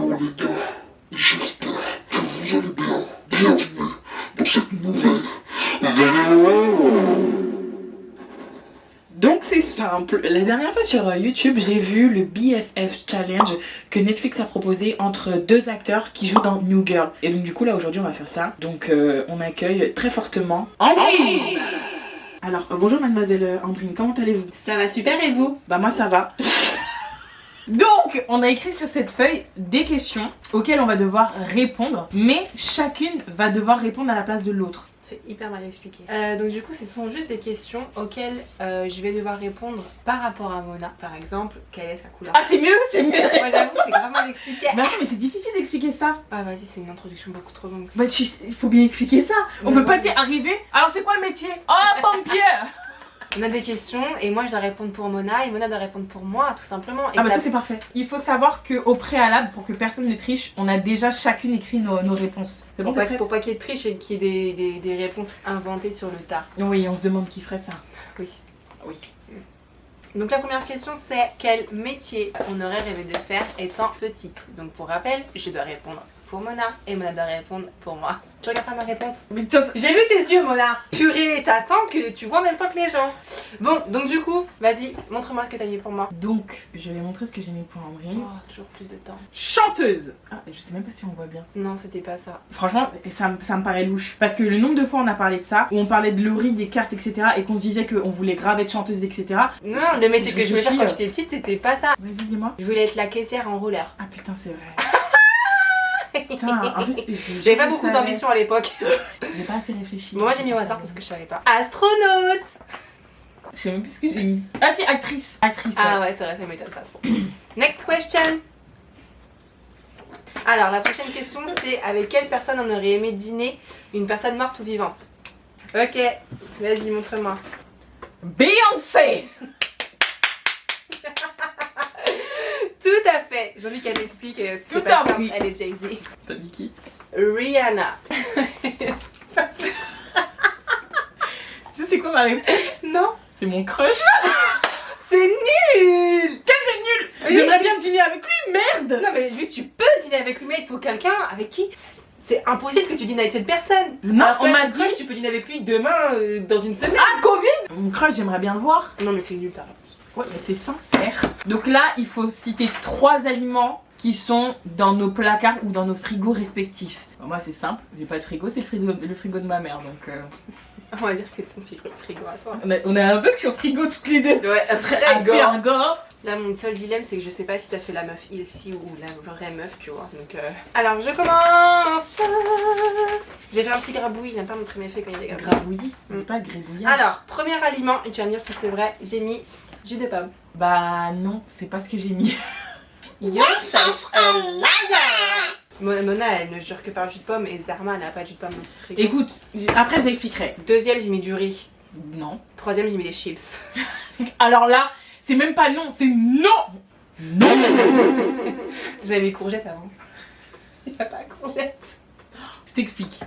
Hello les gars, j'espère que vous allez bien. Bienvenue dans cette nouvelle vidéo. Donc c'est simple, la dernière fois sur YouTube j'ai vu le BFF Challenge que Netflix a proposé entre deux acteurs qui jouent dans New Girl. Et donc du coup là aujourd'hui on va faire ça. Donc on accueille très fortement Ambrine. Alors bonjour mademoiselle Ambrine, comment allez-vous? Ça va super et vous? Bah moi ça va. Donc on a écrit sur cette feuille des questions auxquelles on va devoir répondre, mais chacune va devoir répondre à la place de l'autre. C'est hyper mal expliqué. Donc du coup ce sont juste des questions auxquelles je vais devoir répondre par rapport à Mona. Par exemple, quelle est sa couleur? Ah c'est mieux, c'est mieux. Moi j'avoue c'est grave mal expliqué. Mais attends mais c'est difficile d'expliquer ça. Ah vas-y, c'est une introduction beaucoup trop longue. Bah il faut bien expliquer ça. On Mais peut pas bon. arriver. Alors c'est quoi le métier? Oh pompier. On a des questions et moi je dois répondre pour Mona et Mona doit répondre pour moi tout simplement. Et Ah bah ça c'est parfait. Il faut savoir qu'au préalable, pour que personne ne triche, on a déjà chacune écrit nos réponses. C'est bon, pour pas qu'il y ait de triche et qu'il y ait des réponses inventées sur le tard. Oui, on se demande qui ferait ça. Oui. Oui. Donc la première question c'est quel métier on aurait rêvé de faire étant petite. Donc pour rappel, je dois répondre pour Mona et Mona doit répondre pour moi. Tu regardes pas ma réponse? Mais tiens, J'ai vu tes yeux Mona. Purée, t'attends que tu vois en même temps que les gens. Bon, donc du coup, vas-y, montre-moi ce que t'as mis pour moi. donc je vais montrer ce que j'ai mis pour Ambrine. Oh, toujours plus de temps. Chanteuse. Ah, je sais même pas si on voit bien. Non, c'était pas ça. Franchement, ça me paraît louche. Parce que le nombre de fois on a parlé de ça, où on parlait de Laurie, des cartes, etc. et qu'on se disait qu'on voulait grave être chanteuse, etc. Non, Je- le métier que je voulais faire réfléchis, quand j'étais petite, c'était pas ça. Vas-y, dis-moi. Je voulais être la caissière en roller. Ah putain, c'est vrai. Putain, en plus, J'avais pas beaucoup d'ambition à l'époque. J'ai pas assez réfléchi. Bon, moi j'ai mis au hasard parce que je savais pas. Astronaute. Je sais même plus ce que j'ai mis. Ah si, actrice. Actrice. Ah ouais, c'est vrai, ça m'étonne pas trop. Next question. Alors, la prochaine question, c'est avec quelle personne on aurait aimé dîner? Une personne morte ou vivante? Ok, vas-y, montre-moi. Beyoncé. Tout à fait. J'ai envie qu'elle m'explique ce qui Tout s'est passé. à fait. Elle est Jay-Z. T'as mis qui? Rihanna. Tu sais c'est quoi ma réponse? Non, C'est mon crush. c'est nul. Qu'est-ce que c'est nul? Oui. J'aimerais bien dîner avec lui, merde. Non, mais lui, tu peux dîner avec lui, mais il faut quelqu'un avec qui c'est impossible que tu dînes avec cette personne. Non, Alors que on là, m'a ton dit. crush, tu peux dîner avec lui demain, dans une semaine. Ah, Covid. Mon crush, j'aimerais bien le voir. Non, mais c'est nul ta réponse. Ouais, mais c'est sincère. Donc là, il faut citer 3 aliments qui sont dans nos placards ou dans nos frigos respectifs. Bon, moi, c'est simple. J'ai pas de frigo, c'est le frigo de ma mère. Donc, On va dire que c'est ton frigo à toi. on a un bug sur frigo toutes les deux. Ouais, Frigo. Là, mon seul dilemme, c'est que je sais pas si t'as fait la meuf ici ou la vraie meuf, tu vois. Donc, alors, je commence. J'ai fait un petit grabouille, j'aime pas montrer mes faits quand il y a des grabouilles. Grabouillis. On dit pas gribouillage. Alors, premier aliment, et tu vas me dire si c'est vrai, j'ai mis jus de pomme. Bah non, c'est pas ce que j'ai mis. You're such a liar! Mona, elle ne jure que par le jus de pomme, et Zarma, elle n'a pas de jus de pomme dans son frigo. Écoute, après je l'expliquerai. Deuxième, j'ai mis du riz. Non. Troisième, j'ai mis des chips. Alors là, c'est même pas non, c'est non. Non. J'avais mis courgette avant. Il n'y a pas de courgette. Je t'explique.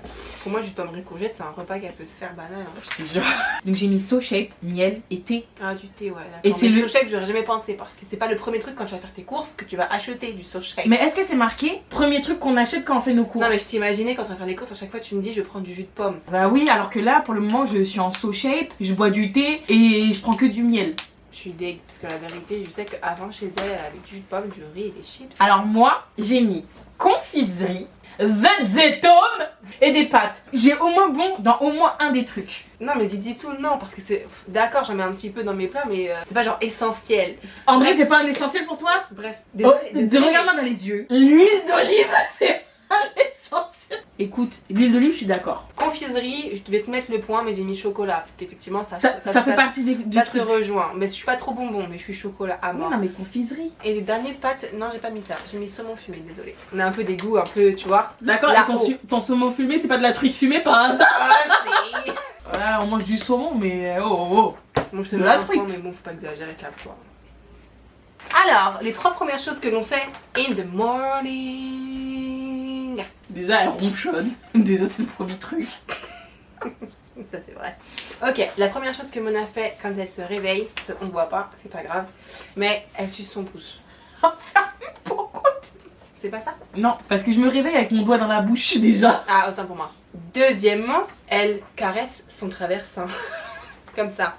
Pour moi, jus de pomme riz courgette, c'est un repas qu'elle peut se faire banal. Hein. Je te jure. Donc j'ai mis so shape, miel et thé. Ah, du thé, ouais, d'accord. Et c'est mais le- so shape, j'aurais jamais pensé parce que c'est pas le premier truc quand tu vas faire tes courses que tu vas acheter du so shape. Mais est-ce que c'est marqué premier truc qu'on achète quand on fait nos courses? Non, mais je t'imaginais quand on va faire les courses, à chaque fois tu me dis je prends du jus de pomme. Bah oui, alors que là, pour le moment, je suis en so shape, je bois du thé et je prends que du miel. Je suis deg parce que la vérité, je sais qu'avant chez elle, elle avait du jus de pomme, du riz et des chips. Alors moi, j'ai mis confiserie, zenzétone et des pâtes. J'ai au moins bon dans au moins un des trucs. Non, mais dis tout non, parce que c'est. D'accord, j'en mets un petit peu dans mes plats, mais c'est pas genre essentiel. André, Bref. c'est pas un essentiel pour toi? Bref, Oh, désolé. regarde-moi dans les yeux. L'huile d'olive, c'est un essentiel. Écoute, l'huile d'olive, je suis d'accord. Confiserie, je devais te mettre le point, mais j'ai mis chocolat parce qu'effectivement, ça Ça fait partie du ça se truc. rejoint. Mais je suis pas trop bonbon, mais je suis chocolat à mort. Non, mais confiserie. Et les derniers pâtes, non, j'ai pas mis ça. J'ai mis saumon fumé, désolé. On a un peu des goûts, un peu, tu vois. D'accord, Là, et ton, oh. ton saumon fumé, c'est pas de la truite fumée par hasard? Ah, si. Ouais, on mange du saumon, mais oh. Bon, je te De mets la un point, truite. mais bon, faut pas exagérer, calme-toi. Alors, les 3 premières choses que l'on fait in the morning. Déjà, elle ronchonne. Déjà, c'est le premier truc. Ça, c'est vrai. Ok, la première chose que Mona fait quand elle se réveille, ça, on voit pas, c'est pas grave, mais elle suce son pouce. Pourquoi? C'est pas ça? Non, parce que je me réveille avec mon doigt dans la bouche déjà. Ah, autant pour moi. Deuxièmement, elle caresse son traversin. Comme ça.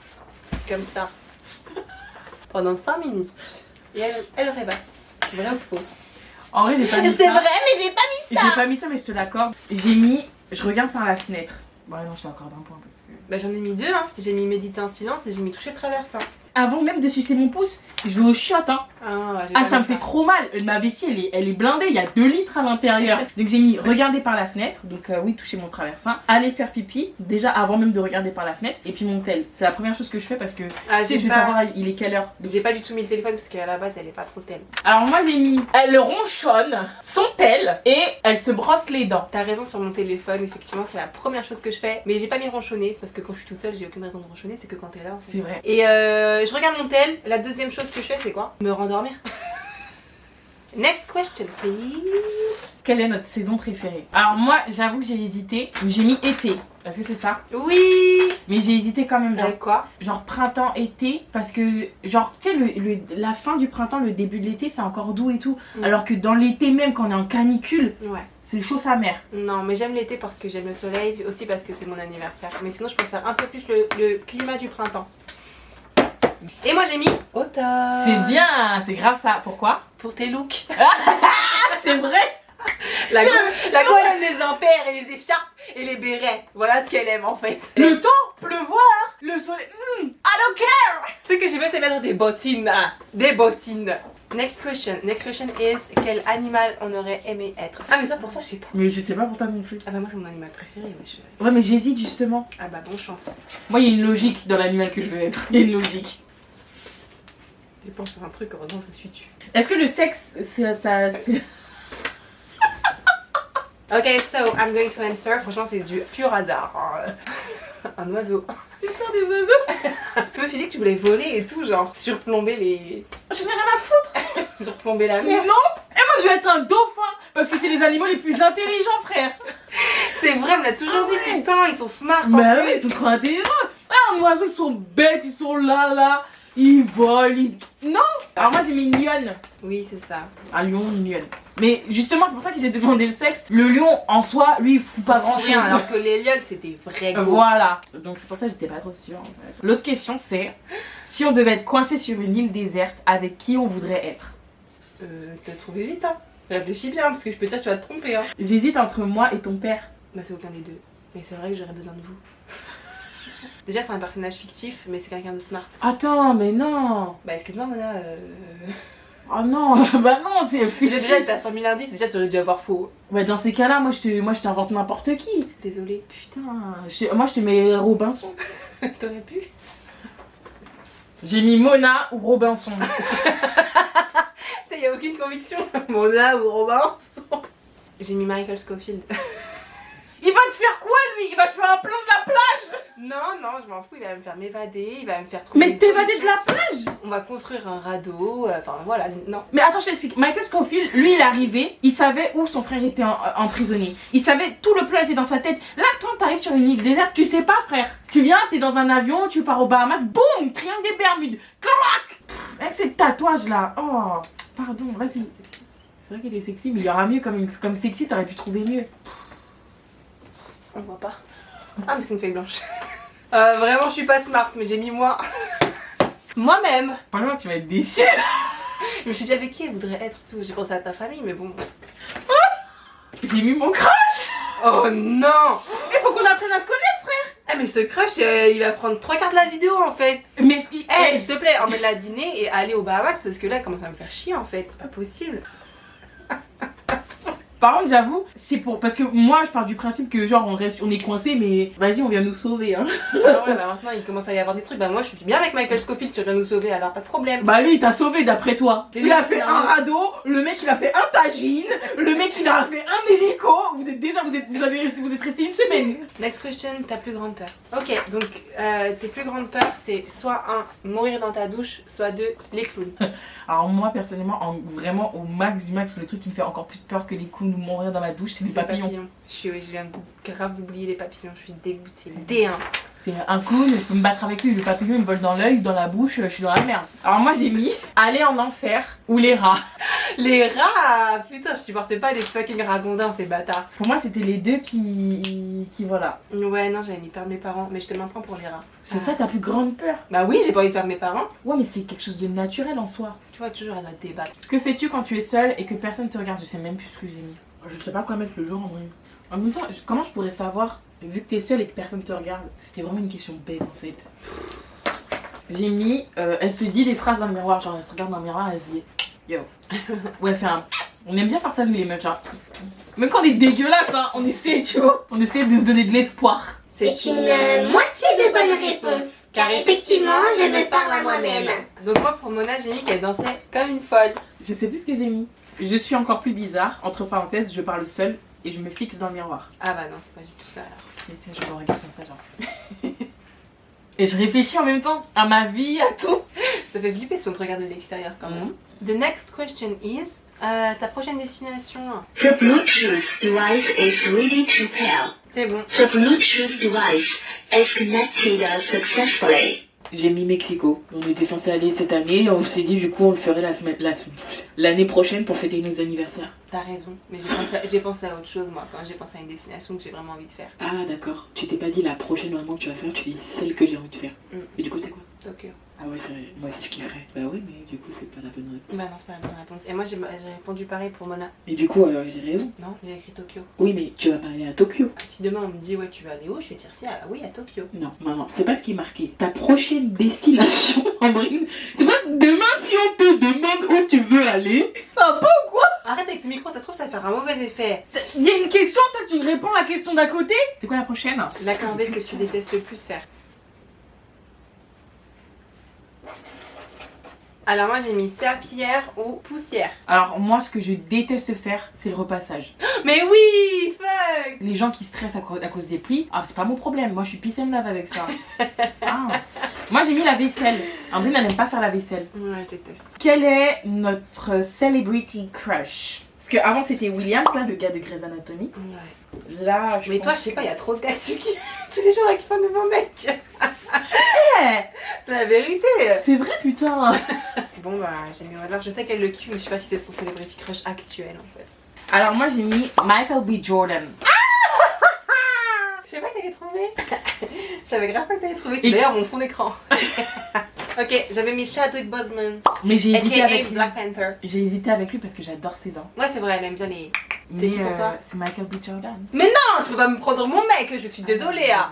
Comme ça. Pendant 5 minutes. Et elle rêvasse. Vrai ou faux? En vrai, j'ai pas mis ça. C'est vrai, mais j'ai pas mis ça! J'ai pas mis ça, mais je te l'accorde. J'ai mis, je regarde par la fenêtre. Bon, non, je t'accorde un point parce que... Bah j'en ai mis 2, hein. J'ai mis méditer en silence et j'ai mis toucher le traversin. Avant même de sucer mon pouce, je vais au chiottes, hein. Ah, ça me fait trop mal. Ma vessie, elle est blindée. Il y a 2 litres à l'intérieur. Donc j'ai mis regarder par la fenêtre. Donc oui, toucher mon traversin. Aller faire pipi. Déjà avant même de regarder par la fenêtre. Et puis mon tel. C'est la première chose que je fais parce que Ah, tu sais, je veux savoir il est quelle heure. J'ai pas du tout mis le téléphone parce qu'à la base elle est pas trop telle. Alors moi j'ai mis elle ronchonne son tel et elle se brosse les dents. T'as raison sur mon téléphone, effectivement c'est la première chose que je fais. Mais j'ai pas mis ronchonner parce que quand je suis toute seule j'ai aucune raison de ronchonner, c'est que quand t'es là en fait. C'est vrai. Et je regarde mon tel. La deuxième chose que je fais c'est quoi? Me rendormir. Next question please. Quelle est notre saison préférée? Alors moi j'avoue que j'ai hésité. J'ai mis été. Est-ce que c'est ça? Oui. Mais j'ai hésité quand même. Avec quoi? Genre printemps-été. Parce que genre tu sais la fin du printemps, le début de l'été c'est encore doux et tout. Alors que dans l'été même quand on est en canicule, Ouais. c'est chaud sa mère. Non mais j'aime l'été parce que j'aime le soleil, puis aussi parce que c'est mon anniversaire. Mais sinon je préfère un peu plus le climat du printemp. Et moi j'ai mis automne. C'est bien, c'est grave ça. Pourquoi? Pour tes looks. C'est vrai. La go elle aime les ampères et les écharpes et les bérets. Voilà ce qu'elle aime en fait. Le temps, pleuvoir, le soleil. I don't care. Ce que j'ai fait c'est mettre des bottines. Ah, des bottines. Next question. Next question is quel animal on aurait aimé être? Ah mais toi pour toi je sais pas. Mais je sais pas pour toi non plus. Ah bah moi c'est mon animal préféré. Ouais mais j'hésite justement. Ah bah bonne chance. Moi il y a une logique dans l'animal que je veux être. Il y a une logique. Je pense à un truc heureusement que je suis tu. Est-ce que le sexe c'est... Ok, so I'm going to answer. Franchement, c'est du pur hasard. Un oiseau. Tu peur des oiseaux? Je me suis dit que tu voulais voler et tout, genre surplomber les. Je n'ai rien à foutre. Surplomber la Non. mer. Et moi je vais être un dauphin parce que c'est les animaux les plus intelligents, frère. C'est vrai, on l'a toujours dit, ouais. putain, ils sont smart. Mais en oui, fait. ils sont trop intelligents. Ah, les oiseaux ils sont bêtes, ils sont là. Ils volent, Non. Alors moi j'ai mis une lionne. Oui, c'est ça. Un lion, une lionne. Mais justement c'est pour ça que j'ai demandé le sexe. Le lion en soi, lui il fout pas grand chose. Rien, alors que les lionnes, c'était vrai gros. Voilà. Donc c'est pour ça que j'étais pas trop sûre en fait. L'autre question c'est si on devait être coincé sur une île déserte, avec qui on voudrait être? T'as trouvé vite, hein. Réfléchis bien, parce que je peux te dire que tu vas te tromper, hein. J'hésite entre moi et ton père. Bah, c'est aucun des deux. Mais c'est vrai que j'aurais besoin de vous. Déjà, c'est un personnage fictif, mais c'est quelqu'un de smart. Attends, mais non. Bah, excuse-moi, Mona. Oh non, bah non, c'est Déjà, fictif. t'as 100 000 indices, déjà, tu aurais dû avoir faux. Ouais, dans ces cas-là, moi je t'invente n'importe qui. Désolée. Putain, moi je te mets Robinson. T'aurais pu. J'ai mis Mona ou Robinson. Y'a aucune conviction. Mona ou Robinson. J'ai mis Michael Scofield. Il va te faire quoi lui? Il va te faire un plan de la plage? Non, je m'en fous, il va me faire m'évader, il va me faire trouver. Mais une t'évader de solution. la plage? On va construire un radeau, enfin voilà, non. Mais attends, je t'explique. Michael Scofield, lui, il est arrivé, il savait où son frère était emprisonné. Il savait, tout le plan était dans sa tête. Là, toi, t'arrives sur une île déserte, tu sais pas, frère. Tu viens, t'es dans un avion, tu pars aux Bahamas, boum, triangle des Bermudes. Crac! Avec ces tatouages là. Oh, pardon, vas-y. C'est vrai qu'il est sexy, mais il y aura mieux comme sexy, t'aurais pu trouver mieux. On voit pas. Ah, mais c'est une feuille blanche. Vraiment, je suis pas smart, mais j'ai mis moi. Moi-même. Franchement, tu vas être déçu. Je me suis dit avec qui elle voudrait être tout. J'ai pensé à ta famille, mais bon. J'ai mis mon crush. Oh non! Il faut qu'on apprenne à se connaître, frère. Ah, mais ce crush, il va prendre 3 quarts de la vidéo en fait. Mais, Eh, s'il te plaît, emmène-la dîner et aller aux Bahamas parce que là, elle commence à me faire chier en fait. C'est pas possible. Par contre, j'avoue, c'est pour. Parce que moi, je pars du principe que, genre, on est coincé, mais vas-y, on vient nous sauver, hein. Ah ouais, bah maintenant, il commence à y avoir des trucs. Bah, moi, je suis bien avec Michael Scofield, tu viens nous sauver, alors pas de problème. Bah, lui, il t'a sauvé d'après toi. Mais Il a oui, fait c'est un un- radeau, le mec, il a fait un tagine, le mec, il a fait un hélico. Vous êtes resté une semaine. Next question, ta plus grande peur. Ok, donc tes plus grandes peurs, c'est soit 1, mourir dans ta douche, soit 2, les clowns. Alors, moi, personnellement, vraiment, au max du max, le truc qui me fait encore plus peur que les clowns, de mourir dans ma douche, c'est des papillons. Je viens grave d'oublier les papillons, je suis dégoûtée. D1. C'est un clown, je peux me battre avec lui, le papillon il me vole dans l'œil, dans la bouche, je suis dans la merde. Alors moi j'ai mis aller en enfer ou les rats. Les rats. Putain, je supportais pas les fucking ragondins, ces bâtards. Pour moi c'était les deux qui voilà. Ouais, non, j'avais mis perdre mes parents, mais je te maintiens pour les rats. C'est ça ta plus grande peur? Bah oui, j'ai pas envie de perdre mes parents. Ouais mais c'est quelque chose de naturel en soi. Tu vois, toujours elle doit débattre. Que fais-tu quand tu es seule et que personne te regarde? Je sais même plus ce que j'ai mis. Je sais pas quoi mettre le jour en vrai. En même temps, comment je pourrais savoir vu que t'es seule et que personne te regarde? C'était vraiment une question bête en fait. J'ai mis, elle se dit des phrases dans le miroir, genre elle se regarde dans le miroir, elle se dit yo. Ou elle fait un. On aime bien faire ça nous les meufs, genre. Même quand on est dégueulasse, hein, on essaie, tu vois. On essaie de se donner de l'espoir. C'est une moitié de bonne réponse, car effectivement, je me parle à moi-même. Donc moi pour Mona, j'ai mis qu'elle dansait comme une folle. Je sais plus ce que j'ai mis. Je suis encore plus bizarre, entre parenthèses, je parle seule et je me fixe dans le miroir. Ah bah non, c'est pas du tout ça alors. Je me regarde comme ça, genre. Et je réfléchis en même temps à ma vie, à tout. Ça fait flipper si on te regarde de l'extérieur quand même. The next question is, ta prochaine destination. The Bluetooth device is ready to pair. C'est bon. The Bluetooth device is connected successfully. J'ai mis Mexico. On était censé aller cette année, on s'est dit du coup on le ferait l'année prochaine pour fêter nos anniversaires. T'as raison, mais j'ai pensé à autre chose moi, quand j'ai pensé à une destination que j'ai vraiment envie de faire. Ah d'accord, tu t'es pas dit la prochaine vraiment que tu vas faire, tu dis celle que j'ai envie de faire. Et du coup c'est quoi? Tokyo. Ah ouais c'est vrai, moi aussi je kifferais. Bah oui mais du coup c'est pas la bonne réponse. Bah non, c'est pas la bonne réponse. Et moi j'ai répondu pareil pour Mona. Et du coup j'ai raison. Non, j'ai écrit Tokyo. Oui mais tu vas pas aller à Tokyo. Si demain on me dit ouais tu vas aller où, je vais dire si, ah oui à Tokyo. Non, maman, c'est pas ce qui est marqué. Ta prochaine destination, Ambrine, c'est pas demain si on te demande où tu veux aller. Ça va pas ou quoi? Arrête avec ce micro, ça se trouve ça va faire un mauvais effet. Il y a une question, toi tu réponds la question d'à côté. C'est quoi la prochaine? La corvée que tu détestes le plus faire. Alors moi j'ai mis serpillière ou poussière. Alors moi ce que je déteste faire c'est le repassage. Mais oui, fuck. Les gens qui stressent à cause des plis, ah c'est pas mon problème, moi je suis peace and love avec ça. Ah. Moi j'ai mis la vaisselle. Ambrine elle aime pas faire la vaisselle. Ouais je déteste. Quel est notre celebrity crush? Parce que avant c'était Williams là, le gars de Grey's Anatomy. Ouais. Là Mais toi je sais pas, il y a trop de gars dessus qui... Tous les gens là qui font de mon mec. C'est la vérité. C'est vrai putain. Bon bah j'ai mis au hasard, je sais qu'elle le kiffe mais je sais pas si c'est son celebrity crush actuel en fait. Alors moi j'ai mis Michael B. Jordan. Je sais pas que t'avais trouvé. Je savais grave pas que t'avais trouvé, c'est d'ailleurs mon fond d'écran. Ok, j'avais mis Chadwick Boseman, Mais j'ai hésité aka avec lui. Black Panther. J'ai hésité avec lui parce que j'adore ses dents. Ouais c'est vrai, elle aime bien les... Mais qui pour toi c'est Michael B. Jordan. Non, tu peux pas me prendre mon mec, je suis désolée. Ah,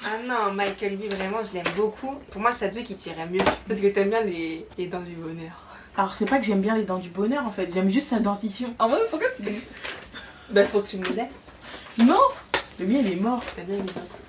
Ah, désolée. non, Michael B, vraiment, je l'aime beaucoup. Pour moi, Chadwick, il tirait mieux. Parce que t'aimes bien les dents du bonheur. Alors c'est pas que j'aime bien les dents du bonheur en fait, j'aime juste sa dentition. En vrai, pourquoi tu dis bah, faut que tu me le laisses. Non, le mien il est mort. T'as bien les dents aussi.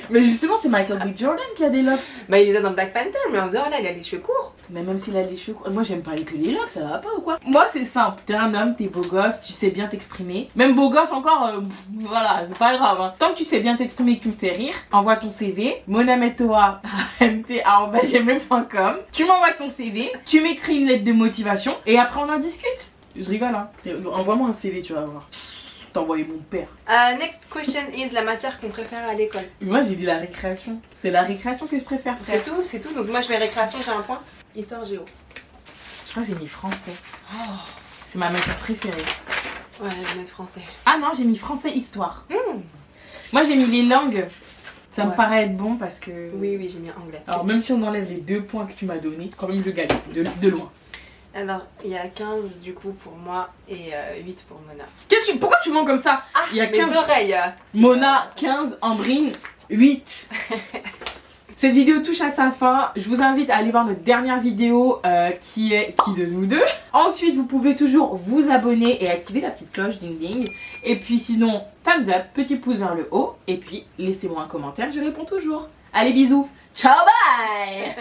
Mais justement c'est Michael B. Jordan qui a des locks. Bah, il est dans Black Panther, mais en dehors là, il a les cheveux courts. Mais même s'il a les cheveux courts, moi j'aime pas que les locks, ça va pas ou quoi? Moi c'est simple, t'es un homme, t'es beau gosse, tu sais bien t'exprimer. Même beau gosse encore, voilà, c'est pas grave. Hein. Tant que tu sais bien t'exprimer et que tu me fais rire, envoie ton CV, monametoa@gmail.com. Tu m'envoies ton CV, tu m'écris une lettre de motivation et après on en discute. Je rigole hein, envoie-moi un CV tu vas voir. T'envoyer mon père. Next question is la matière qu'on préfère à l'école. Moi j'ai dit la récréation. C'est la récréation que je préfère faire. C'est tout. Donc moi, je mets récréation, j'ai un point. Histoire géo. Je crois que j'ai mis français. Oh, c'est ma matière préférée. Ouais, je vais mettre français. Ah non, j'ai mis français histoire. Moi j'ai mis les langues. Ça me Ouais. paraît être bon parce que... Oui, j'ai mis anglais. Alors même si on enlève les 2 points que tu m'as donnés, quand même je gagne de loin. Alors, il y a 15 du coup pour moi et 8 pour Mona. Pourquoi tu mens comme ça? Ah, Il y a mes 15. oreilles. Mona 15, Ambrine 8. Cette vidéo touche à sa fin. Je vous invite à aller voir notre dernière vidéo qui est qui de nous deux. Ensuite, vous pouvez toujours vous abonner et activer la petite cloche ding ding. Et puis sinon, thumbs up, petit pouce vers le haut. Et puis, laissez-moi un commentaire, je réponds toujours. Allez, bisous. Ciao, bye.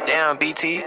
Damn, BT.